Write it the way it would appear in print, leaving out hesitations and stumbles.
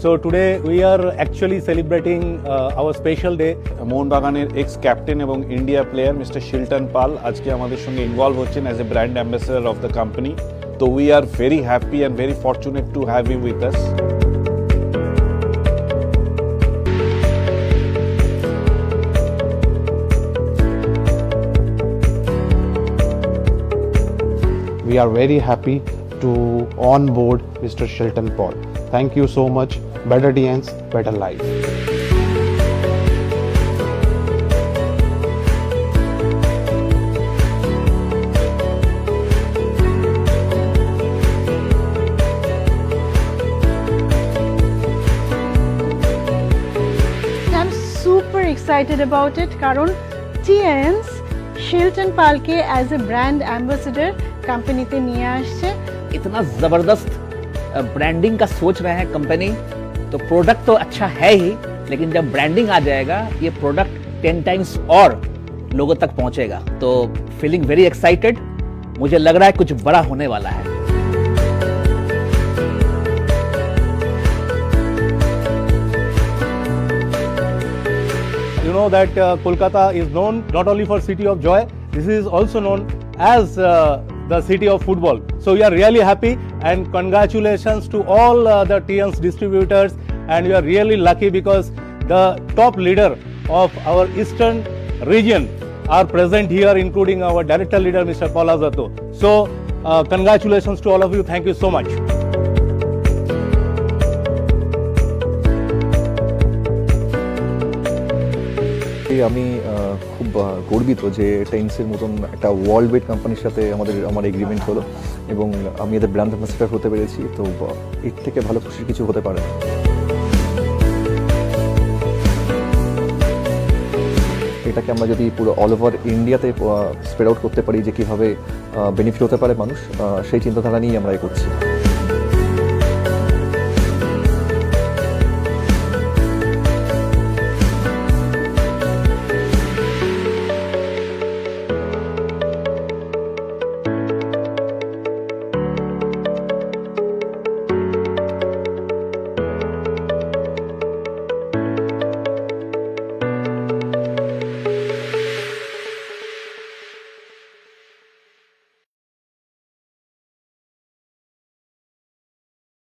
So today we are actually celebrating our special day. মোহনবাগানের ex captain এবং India player mister Shilton Paul আজকে আমাদের সঙ্গে ইনভলভ হচ্ছেন as a brand ambassador of the company. তো we are very happy and very fortunate to have him with us. We are very happy to onboard Mr. Shilton Paul. Thank you so much. Better DNs, better life. I'm super excited about it কারণ TNs Shilton পালকে as a brand ambassador কোম্পানিতে নিয়ে আসছে। इतना ज़बरदस्त branding का सोच रहे हैं कंपनी, तो प्रोडक्ट तो अच्छा है ही, लेकिन जब ब्रांडिंग आ जाएगा ये प्रोडक्ट 10 टाइम्स और लोगों तक पहुंचेगा। तो फीलिंग वेरी एक्साइटेड, मुझे लग रहा है कुछ बड़ा होने वाला है। You know that Kolkata is known not only for City of Joy, this is also known as the city of football. So we are really happy and congratulations to all the TNs distributors, and we are really lucky because the top leader of our eastern region are present here, including our director leader Mr. Paul Azato. So congratulations to all of you. Thank you so much. আমি খুব গর্বিত যে টেন্সের মতন একটা world ওয়েড কোম্পানির সাথে আমার এগ্রিমেন্ট হলো এবং আমি এদের ব্র্যান্ড অ্যাম্বাসেডর হতে পেরেছি। তো এর থেকে ভালো খুশির কিছু হতে পারে না। এটাকে আমরা যদি পুরো অল ওভার ইন্ডিয়াতে স্প্রেড আউট করতে পারি যে কীভাবে বেনিফিট হতে পারে মানুষ, সেই চিন্তাধারা নিয়েই আমরা এগোচ্ছি।